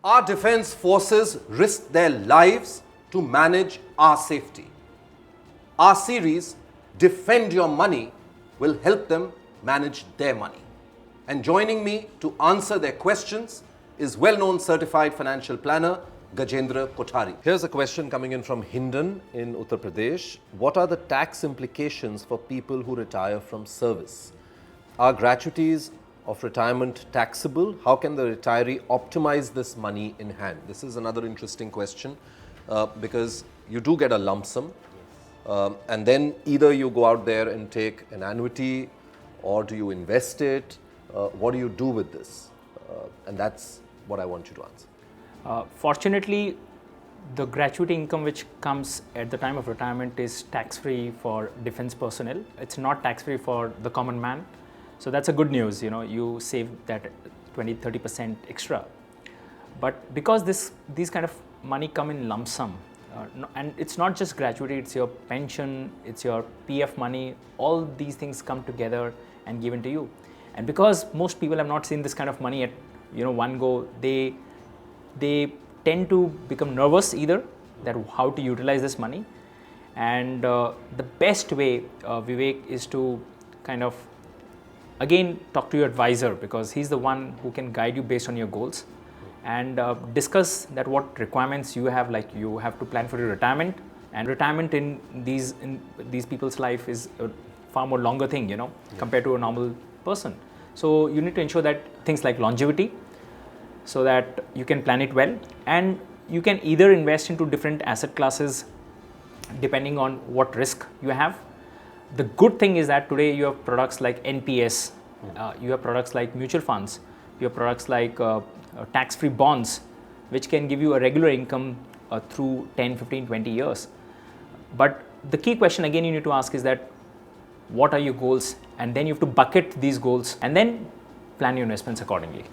Our defense forces risk their lives to manage our safety. Our series, Defend Your Money, will help them manage their money. And joining me to answer their questions is well-known certified financial planner, Gajendra Kothari. Here's a question coming in from Hindon in Uttar Pradesh. What are the tax implications for people who retire from service? Are gratuities of retirement taxable? How can the retiree optimize this money in hand? This is another interesting question because you do get a lump sum and then either you go out there and take an annuity or do you invest it? What do you do with this? And that's what I want you to answer. Fortunately, the gratuity income which comes at the time of retirement is tax-free for defense personnel. It's not tax-free for the common man. So that's a good news, you save that 20-30% extra. But because these kind of money come in lump sum, and it's not just gratuity, it's your pension, it's your PF money, all these things come together and given to you. And because most people have not seen this kind of money at one go, they tend to become nervous either that how to utilize this money. And the best way, Vivek, is to kind of again talk to your advisor, because he's the one who can guide you based on your goals, and discuss that what requirements you have, like you have to plan for your retirement, and retirement in these people's life is a far more longer thing, compared to a normal person. So you need to ensure that things like longevity, so that you can plan it well, and you can either invest into different asset classes depending on what risk you have. The good thing is that today you have products like NPS, you have products like mutual funds, you have products like tax-free bonds, which can give you a regular income through 10, 15, 20 years. But the key question again you need to ask is that what are your goals? And then you have to bucket these goals and then plan your investments accordingly.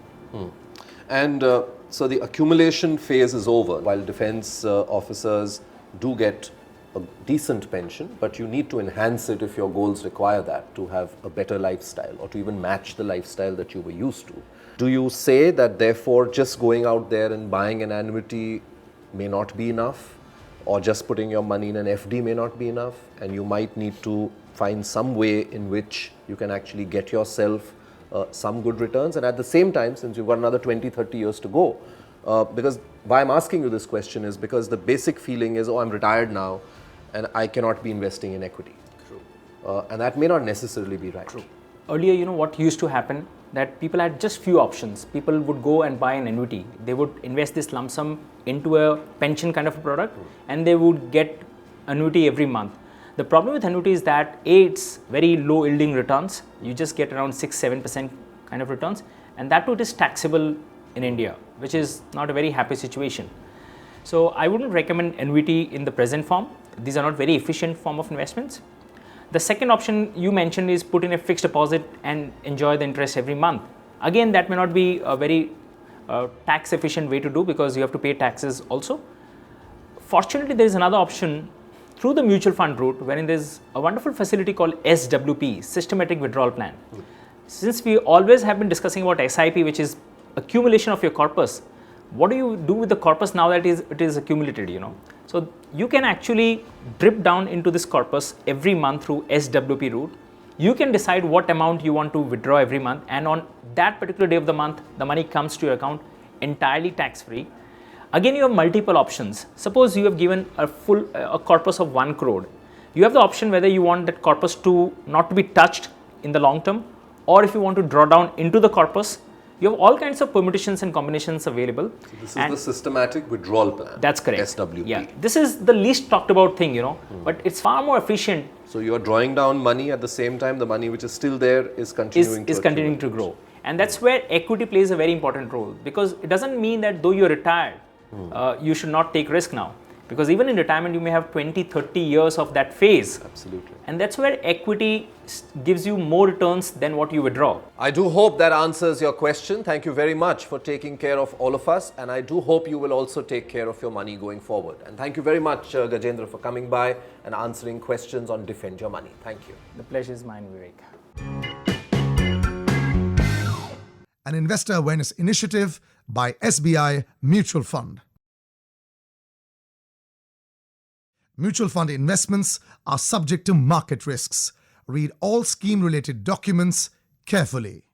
And so the accumulation phase is over. While defense officers do get a decent pension, but you need to enhance it if your goals require that, to have a better lifestyle or to even match the lifestyle that you were used to. Do you say that therefore just going out there and buying an annuity may not be enough, or just putting your money in an FD may not be enough, and you might need to find some way in which you can actually get yourself some good returns, and at the same time, since you've got another 20-30 years to go, because why I'm asking you this question is because the basic feeling is, oh, I'm retired now and I cannot be investing in equity. True. And that may not necessarily be right. True. Earlier, what used to happen, that people had just few options. People would go and buy an annuity. They would invest this lump sum into a pension kind of a product, and they would get annuity every month. The problem with annuity is that it's very low yielding returns. You just get around 6-7% kind of returns, and that too it is taxable in India, which is not a very happy situation. So I wouldn't recommend annuity in the present form. These are not very efficient form of investments. The second option you mentioned is put in a fixed deposit and enjoy the interest every month. Again, that may not be a very tax efficient way to do, because you have to pay taxes also. Fortunately, there is another option through the mutual fund route, wherein there is a wonderful facility called SWP, Systematic Withdrawal Plan. Since we always have been discussing about SIP, which is accumulation of your corpus, what do you do with the corpus now that it is accumulated, So you can actually drip down into this corpus every month through SWP route. You can decide what amount you want to withdraw every month, and on that particular day of the month, the money comes to your account entirely tax-free. Again, you have multiple options. Suppose you have given a corpus of 1 crore. You have the option whether you want that corpus to not to be touched in the long term, or if you want to draw down into the corpus. You have all kinds of permutations and combinations available. So this is the systematic withdrawal plan. That's correct. SWP. Yeah. This is the least talked about thing, but it's far more efficient. So you are drawing down money at the same time the money which is still there is continuing to grow. And that's where equity plays a very important role, because it doesn't mean that though you're retired, you should not take risk now. Because even in retirement, you may have 20-30 years of that phase. Absolutely. And that's where equity gives you more returns than what you withdraw. I do hope that answers your question. Thank you very much for taking care of all of us. And I do hope you will also take care of your money going forward. And thank you very much, Gajendra, for coming by and answering questions on Defend Your Money. Thank you. The pleasure is mine, Vivek. an investor awareness initiative by SBI Mutual Fund. Mutual fund investments are subject to market risks. Read all scheme-related documents carefully.